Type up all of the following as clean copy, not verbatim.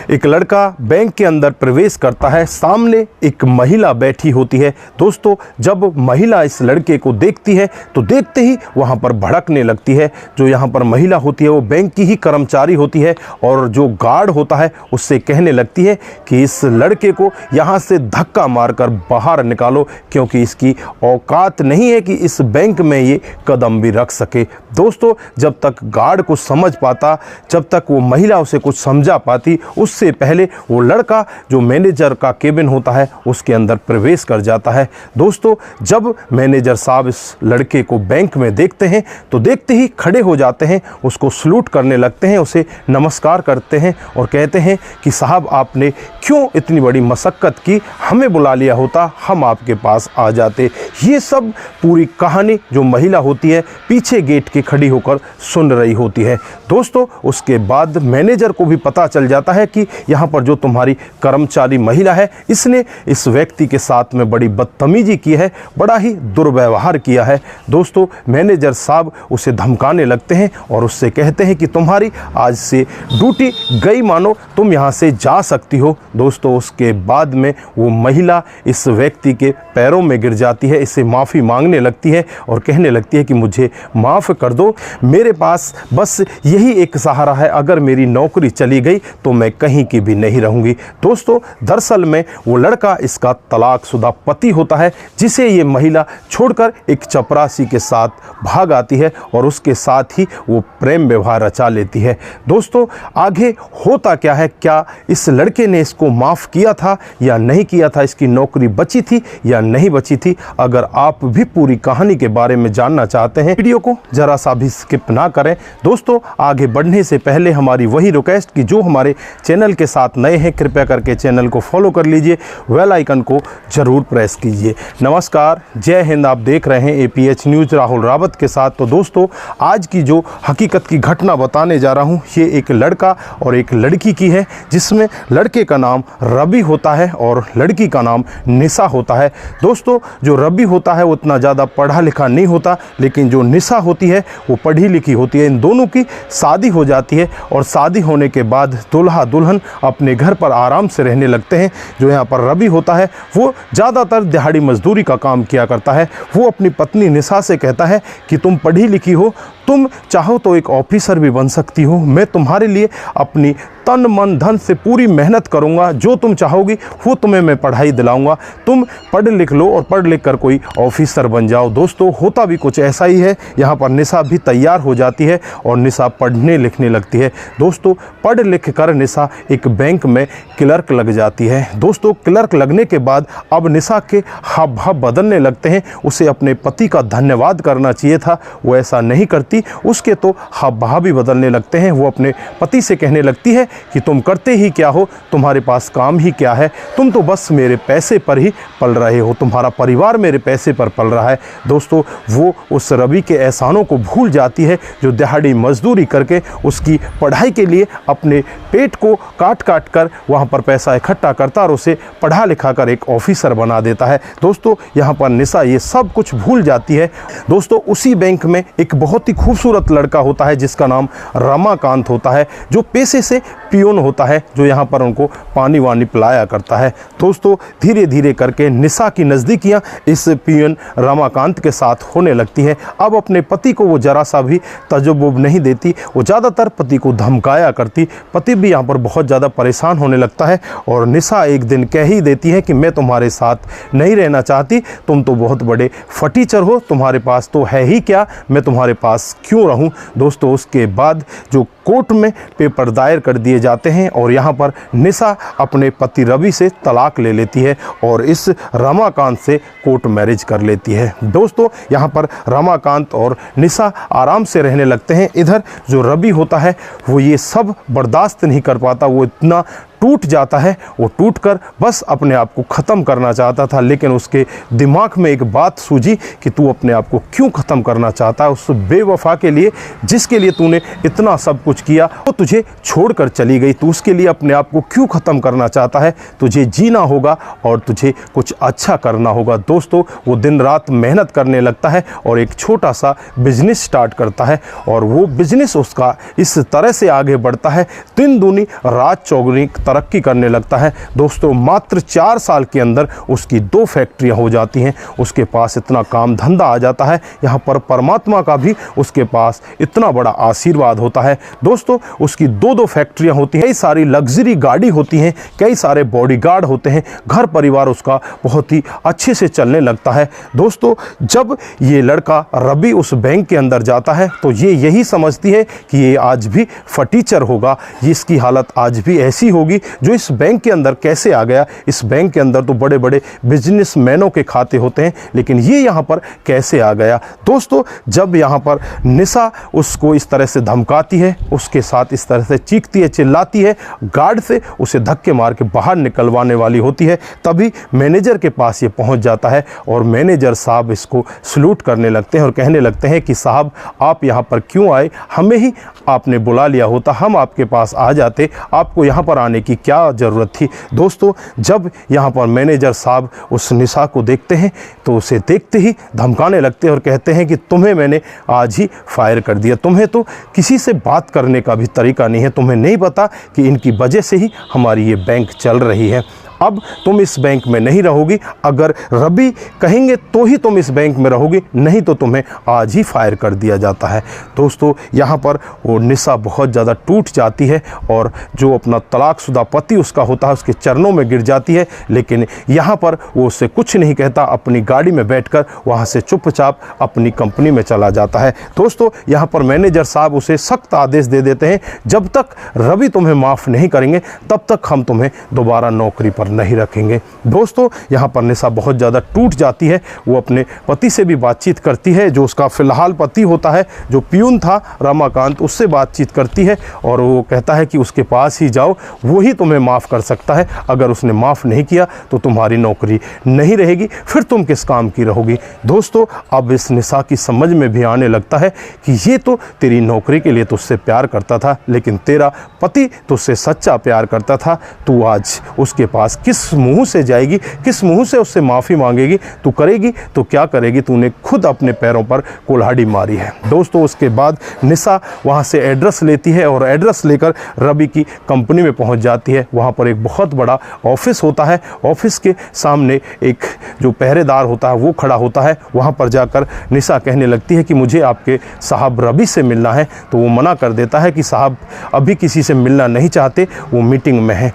एक लड़का बैंक के अंदर प्रवेश करता है। सामने एक महिला बैठी होती है। दोस्तों, जब महिला इस लड़के को देखती है तो देखते ही वहां पर भड़कने लगती है। जो यहां पर महिला होती है वो बैंक की ही कर्मचारी होती है और जो गार्ड होता है उससे कहने लगती है कि इस लड़के को यहां से धक्का मारकर बाहर निकालो, क्योंकि इसकी औकात नहीं है कि इस बैंक में ये कदम भी रख सके। दोस्तों, जब तक गार्ड को समझ पाता, जब तक वो महिला उसे कुछ समझा पाती, उससे पहले वो लड़का जो मैनेजर का केबिन होता है उसके अंदर प्रवेश कर जाता है। दोस्तों, जब मैनेजर साहब इस लड़के को बैंक में देखते हैं तो देखते ही खड़े हो जाते हैं, उसको सलूट करने लगते हैं, उसे नमस्कार करते हैं और कहते हैं कि साहब, आपने क्यों इतनी बड़ी मशक्क़त की, हमें बुला लिया होता, हम आपके पास आ जाते। ये सब पूरी कहानी जो महिला होती है पीछे गेट के खड़ी होकर सुन रही होती है। दोस्तों, उसके बाद मैनेजर को भी पता चल जाता है कि यहाँ पर जो तुम्हारी कर्मचारी महिला है इसने इस व्यक्ति के साथ में बड़ी बदतमीजी की है, बड़ा ही दुर्व्यवहार किया है। दोस्तों, मैनेजर साहब उसे धमकाने लगते हैं और उससे कहते हैं कि तुम्हारी आज से ड्यूटी गई, मानो तुम यहाँ से जा सकती हो। दोस्तों, उसके बाद में वो महिला इस व्यक्ति के पैरों में गिर जाती है, इससे माफ़ी मांगने लगती है और कहने लगती है कि मुझे माफ़ कर दो, मेरे पास बस यही एक सहारा है, अगर मेरी नौकरी चली गई तो मैं कहीं की भी नहीं रहूँगी। दोस्तों, दरअसल में वो लड़का इसका तलाकशुदा पति होता है, जिसे ये महिला छोड़कर एक चपरासी के साथ भाग आती है और उसके साथ ही वो प्रेम व्यवहार रचा लेती है। दोस्तों, आगे होता क्या है, क्या इस लड़के ने इसको माफ़ किया था या नहीं किया था, इसकी नौकरी बची थी या नहीं बची थी? अगर आप भी पूरी कहानी के बारे में जानना चाहते हैं, वीडियो को जरा सा भी स्किप ना करें। दोस्तों, आगे बढ़ने से पहले हमारी वही रिक्वेस्ट कि जो हमारे चैनल के साथ नए हैं कृपया करके चैनल को फॉलो कर लीजिए, बेल आइकन को जरूर प्रेस कीजिए। नमस्कार, जय हिंद। आप देख रहे हैं APH न्यूज़ राहुल रावत के साथ। तो दोस्तों, आज की जो हकीकत की घटना बताने जा रहा हूँ ये एक लड़का और एक लड़की की है, जिसमें लड़के का नाम रवि होता है और लड़की का नाम निशा होता है। दोस्तों, जो रवि होता है वो उतना ज़्यादा पढ़ा लिखा नहीं होता, लेकिन जो निशा होती है वो पढ़ी लिखी होती है। इन दोनों की शादी हो जाती है और शादी होने के बाद दूल्हा दुल्हन अपने घर पर आराम से रहने लगते हैं। जो यहाँ पर रवि होता है वो ज़्यादातर दिहाड़ी मजदूरी का काम किया करता है। वो अपनी पत्नी निशा से कहता है कि तुम पढ़ी लिखी हो, तुम चाहो तो एक ऑफिसर भी बन सकती हो, मैं तुम्हारे लिए अपनी तन मन धन से पूरी मेहनत करूंगा, जो तुम चाहोगी वो तुम्हें मैं पढ़ाई दिलाऊंगा, तुम पढ़ लिख लो और पढ़ लिख कर कोई ऑफिसर बन जाओ। दोस्तों, होता भी कुछ ऐसा ही है। यहाँ पर निशा भी तैयार हो जाती है और निशा पढ़ने लिखने लगती है। दोस्तों, पढ़ लिख कर निशा एक बैंक में क्लर्क लग जाती है। दोस्तों, क्लर्क लगने के बाद अब निशा के हाव भाव बदलने लगते हैं। उसे अपने पति का धन्यवाद करना चाहिए था, वो ऐसा नहीं करती, उसके तो हाव भाव भी बदलने लगते हैं। वो अपने पति से कहने लगती है कि तुम करते ही क्या हो, तुम्हारे पास काम ही क्या है, तुम तो बस मेरे पैसे पर ही पल रहे हो, तुम्हारा परिवार मेरे पैसे पर पल रहा है। दोस्तों, वो उस रवि के एहसानों को भूल जाती है जो दिहाड़ी मजदूरी करके उसकी पढ़ाई के लिए अपने पेट को काट काट कर वहाँ पर पैसा इकट्ठा करता और उसे पढ़ा लिखा कर एक ऑफिसर बना देता है। दोस्तों, यहाँ पर निशा ये सब कुछ भूल जाती है। दोस्तों, उसी बैंक में एक बहुत ही खूबसूरत लड़का होता है जिसका नाम रमाकांत होता है, जो पेशे से पियोन होता है, जो यहाँ पर उनको पानी वानी पिलाया करता है। दोस्तों, धीरे धीरे करके निशा की नज़दीकियाँ इस पियोन रमाकांत के साथ होने लगती है। अब अपने पति को वो जरा सा भी तजुर्बा नहीं देती, वो ज़्यादातर पति को धमकाया करती। पति भी यहाँ पर बहुत ज़्यादा परेशान होने लगता है और निशा एक दिन कह ही देती है कि मैं तुम्हारे साथ नहीं रहना चाहती, तुम तो बहुत बड़े फटीचर हो, तुम्हारे पास तो है ही क्या, मैं तुम्हारे पास क्यों रहूं। दोस्तों, उसके बाद जो कोर्ट में पेपर दायर कर दिए जाते हैं और यहाँ पर निशा अपने पति रवि से तलाक ले लेती है और इस रमाकांत से कोर्ट मैरिज कर लेती है। दोस्तों, यहाँ पर रमाकांत और निशा आराम से रहने लगते हैं। इधर जो रवि होता है वो ये सब बर्दाश्त नहीं कर पाता, वो इतना टूट जाता है, वो टूटकर बस अपने आप को ख़त्म करना चाहता था, लेकिन उसके दिमाग में एक बात सूझी कि तू अपने आप को क्यों ख़त्म करना चाहता है, उस बेवफा के लिए जिसके लिए तूने इतना सब कुछ किया, वो तुझे छोड़कर चली गई, तू उसके लिए अपने आप को क्यों ख़त्म करना चाहता है, तुझे जीना होगा और तुझे कुछ अच्छा करना होगा। दोस्तों, वो दिन रात मेहनत करने लगता है और एक छोटा सा बिजनेस स्टार्ट करता है और वो बिजनेस उसका इस तरह से आगे बढ़ता है, दिन दूनी रात चौगुनी तरक्की करने लगता है। दोस्तों मात्र 4 साल के अंदर उसकी 2 फैक्ट्रियां हो जाती हैं। उसके पास इतना काम धंधा आ जाता है, यहाँ पर परमात्मा का भी उसके पास इतना बड़ा आशीर्वाद होता है। दोस्तों उसकी 2 फैक्ट्रियां होती हैं, कई सारी लग्जरी गाड़ी होती हैं, कई सारे बॉडीगार्ड होते हैं, घर परिवार उसका बहुत ही अच्छे से चलने लगता है। दोस्तों जब ये लड़का रवि उस बैंक के अंदर जाता है तो ये यही समझती है कि ये आज भी फटीचर होगा, इसकी हालत आज भी ऐसी होगी। जो इस बैंक के अंदर कैसे आ गया, इस बैंक के अंदर तो बड़े बड़े बिजनेसमैनों के खाते होते हैं, लेकिन ये यहाँ पर कैसे आ गया। दोस्तों जब यहाँ पर निशा उसको इस तरह से धमकाती है, उसके साथ इस तरह से चीखती है, चिल्लाती है, गार्ड से उसे धक्के मार के बाहर निकलवाने वाली होती है, तभी मैनेजर के पास ये पहुंच जाता है और मैनेजर साहब इसको सलूट करने लगते हैं और कहने लगते हैं कि साहब आप यहाँ पर क्यों आए, हमें ही आपने बुला लिया होता, हम आपके पास आ जाते, आपको यहाँ पर आने की क्या ज़रूरत थी। दोस्तों जब यहाँ पर मैनेजर साहब उस निशा को देखते हैं तो उसे देखते ही धमकाने लगते हैं और कहते हैं कि तुम्हें मैंने आज ही फायर कर दिया, तुम्हें तो किसी से बात करने का भी तरीका नहीं है, तुम्हें नहीं पता कि इनकी वजह से ही हमारी ये बैंक चल रही है। अब तुम इस बैंक में नहीं रहोगी, अगर रवि कहेंगे तो ही तुम इस बैंक में रहोगी, नहीं तो तुम्हें आज ही फायर कर दिया जाता है। दोस्तों यहाँ पर वो निशा बहुत ज़्यादा टूट जाती है और जो अपना तलाकशुदा पति उसका होता है उसके चरणों में गिर जाती है, लेकिन यहाँ पर वो उससे कुछ नहीं कहता, अपनी गाड़ी में बैठकर वहाँ से चुपचाप अपनी कंपनी में चला जाता है। दोस्तों यहाँ पर मैनेजर साहब उसे सख्त आदेश दे देते हैं, जब तक रवि तुम्हें माफ़ नहीं करेंगे तब तक हम तुम्हें दोबारा नौकरी पर नहीं रखेंगे। दोस्तों यहाँ पर निशा बहुत ज़्यादा टूट जाती है, वो अपने पति से भी बातचीत करती है, जो उसका फ़िलहाल पति होता है, जो पियून था रमाकांत, उससे बातचीत करती है और वो कहता है कि उसके पास ही जाओ, वो ही तुम्हें माफ़ कर सकता है, अगर उसने माफ़ नहीं किया तो तुम्हारी नौकरी नहीं रहेगी, फिर तुम किस काम की रहोगी। दोस्तों अब इस निशा की समझ में भी आने लगता है कि ये तो तेरी नौकरी के लिए तुझसे प्यार करता था, लेकिन तेरा पति तुझसे सच्चा प्यार करता था, तू आज उसके पास किस मुंह से जाएगी, किस मुंह से उससे माफ़ी मांगेगी, तू करेगी तो क्या करेगी, तूने खुद अपने पैरों पर कुल्हाड़ी मारी है। दोस्तों उसके बाद निशा वहाँ से एड्रेस लेती है और एड्रेस लेकर रवि की कंपनी में पहुँच जाती है। वहाँ पर एक बहुत बड़ा ऑफिस होता है, ऑफिस के सामने एक जो पहरेदार होता है वो खड़ा होता है। वहाँ पर जाकर निशा कहने लगती है कि मुझे आपके साहब रवि से मिलना है, तो वो मना कर देता है कि साहब अभी किसी से मिलना नहीं चाहते, वो मीटिंग में है।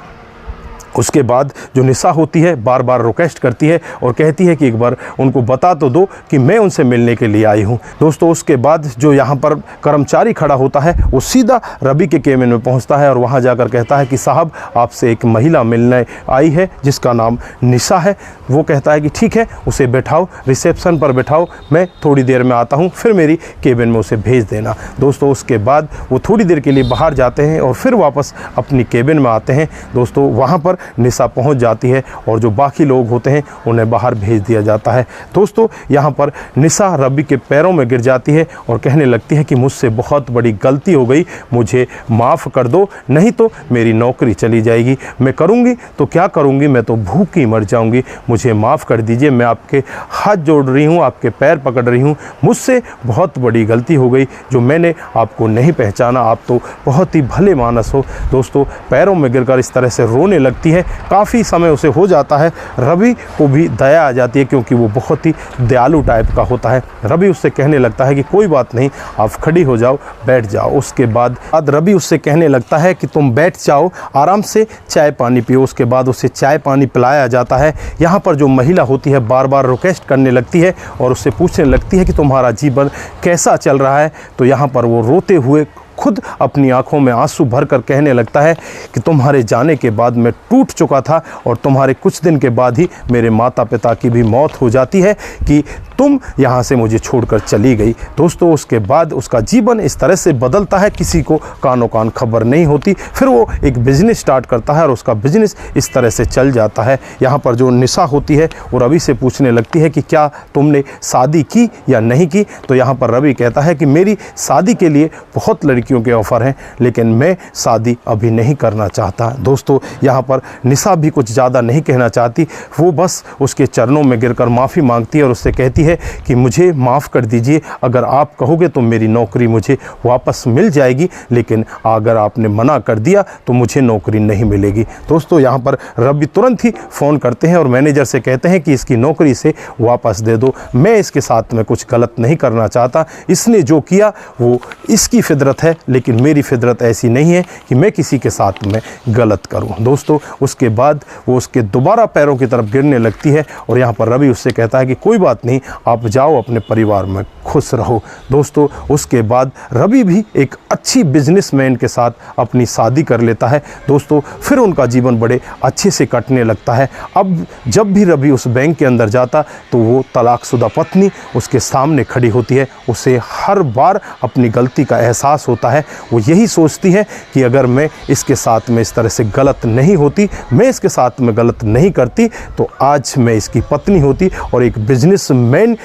उसके बाद जो निशा होती है बार बार रिक्वेस्ट करती है और कहती है कि एक बार उनको बता तो दो कि मैं उनसे मिलने के लिए आई हूँ। दोस्तों उसके बाद जो यहाँ पर कर्मचारी खड़ा होता है वो सीधा रवि के केबिन में पहुँचता है और वहाँ जाकर कहता है कि साहब आपसे एक महिला मिलने आई है जिसका नाम निशा है। वो कहता है कि ठीक है, उसे बैठाओ, रिसेप्शन पर बैठाओ, मैं थोड़ी देर में आता हूँ, फिर मेरी केबिन में उसे भेज देना। दोस्तों उसके बाद वो थोड़ी देर के लिए बाहर जाते हैं और फिर वापस अपनी केबिन में आते हैं। दोस्तों वहाँ पर निशा पहुंच जाती है और जो बाकी लोग होते हैं उन्हें बाहर भेज दिया जाता है। दोस्तों यहाँ पर निशा रवि के पैरों में गिर जाती है और कहने लगती है कि मुझसे बहुत बड़ी गलती हो गई, मुझे माफ़ कर दो, नहीं तो मेरी नौकरी चली जाएगी, मैं करूँगी तो क्या करूँगी, मैं तो भूखी मर जाऊँगी, मुझे माफ़ कर दीजिए, मैं आपके हाथ जोड़ रही हूँ, आपके पैर पकड़ रही हूँ, मुझसे बहुत बड़ी गलती हो गई जो मैंने आपको नहीं पहचाना, आप तो बहुत ही भले मानस हो। दोस्तों पैरों में गिरकर इस तरह से रोने लगती है। काफ़ी समय उसे हो जाता है, रवि को भी दया आ जाती है क्योंकि वो बहुत ही दयालु टाइप का होता है। रवि उससे कहने लगता है कि कोई बात नहीं, आप खड़ी हो जाओ, बैठ जाओ। उसके बाद रवि उससे कहने लगता है कि तुम बैठ जाओ, आराम से चाय पानी पियो। उसके बाद उसे चाय पानी पिलाया जाता है। यहाँ पर जो महिला होती है बार बार रिक्वेस्ट करने लगती है और उससे पूछने लगती है कि तुम्हारा जीवन कैसा चल रहा है। तो यहाँ पर वो रोते हुए खुद अपनी आंखों में आंसू भरकर कहने लगता है कि तुम्हारे जाने के बाद मैं टूट चुका था और तुम्हारे कुछ दिन के बाद ही मेरे माता पिता की भी मौत हो जाती है कि तुम यहाँ से मुझे छोड़कर चली गई। दोस्तों उसके बाद उसका जीवन इस तरह से बदलता है, किसी को कानों कान खबर नहीं होती। फिर वो एक बिज़नेस स्टार्ट करता है और उसका बिज़नेस इस तरह से चल जाता है। यहाँ पर जो निशा होती है वो रवि से पूछने लगती है कि क्या तुमने शादी की या नहीं की। तो यहाँ पर रवि कहता है कि मेरी शादी के लिए बहुत लड़कियों के ऑफ़र हैं, लेकिन मैं शादी अभी नहीं करना चाहता। दोस्तों यहाँ पर निशा भी कुछ ज़्यादा नहीं कहना चाहती, वो बस उसके चरणों में गिरकर माफ़ी मांगती है और उससे कहती है है कि मुझे माफ़ कर दीजिए, अगर आप कहोगे तो मेरी नौकरी मुझे वापस मिल जाएगी, लेकिन अगर आपने मना कर दिया तो मुझे नौकरी नहीं मिलेगी। दोस्तों यहाँ पर रवि तुरंत ही फ़ोन करते हैं और मैनेजर से कहते हैं कि इसकी नौकरी से वापस दे दो, मैं इसके साथ में कुछ गलत नहीं करना चाहता, इसने जो किया वो इसकी फितरत है, लेकिन मेरी फितरत ऐसी नहीं है कि मैं किसी के साथ में गलत करूं। दोस्तों उसके बाद वो उसके दोबारा पैरों की तरफ गिरने लगती है और यहाँ पर रवि उससे कहता है कि कोई बात नहीं, आप जाओ, अपने परिवार में खुश रहो। दोस्तों उसके बाद रवि भी एक अच्छी बिजनेसमैन के साथ अपनी शादी कर लेता है। दोस्तों फिर उनका जीवन बड़े अच्छे से कटने लगता है। अब जब भी रवि उस बैंक के अंदर जाता तो वो तलाकशुदा पत्नी उसके सामने खड़ी होती है। उसे हर बार अपनी गलती का एहसास होता है। वो यही सोचती है कि अगर मैं इसके साथ में इस तरह से गलत नहीं होती, मैं इसके साथ में गलत नहीं करती, तो आज मैं इसकी पत्नी होती और एक बिजनेसमैन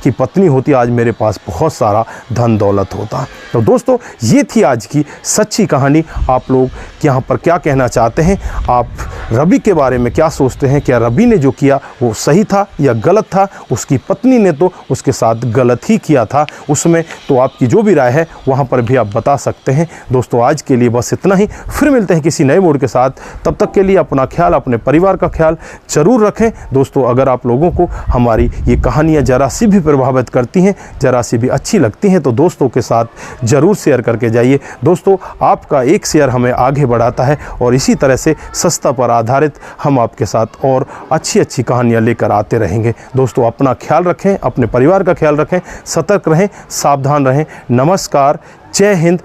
की पत्नी होती, आज मेरे पास बहुत सारा धन दौलत होता। तो दोस्तों ये थी आज की सच्ची कहानी। आप लोग यहाँ पर क्या कहना चाहते हैं? आप रवि के बारे में क्या सोचते हैं? क्या रवि ने जो किया वो सही था या गलत था? उसकी पत्नी ने तो उसके साथ गलत ही किया था उसमें। तो आपकी जो भी राय है वहाँ पर भी आप बता सकते हैं। दोस्तों आज के लिए बस इतना ही, फिर मिलते हैं किसी नए मोड़ के साथ। तब तक के लिए अपना ख्याल, अपने परिवार का ख्याल ज़रूर रखें। दोस्तों अगर आप लोगों को हमारी ये कहानियाँ ज़रा सी भी प्रभावित करती हैं, ज़रा सी भी अच्छी लगती हैं, तो दोस्तों के साथ ज़रूर शेयर करके जाइए। दोस्तों आपका एक शेयर हमें आगे बढ़ाता है और इसी तरह से सस्ता पर आधारित हम आपके साथ और अच्छी अच्छी कहानियाँ लेकर आते रहेंगे। दोस्तों अपना ख्याल रखें, अपने परिवार का ख्याल रखें, सतर्क रहें, सावधान रहें। नमस्कार, जय हिंद।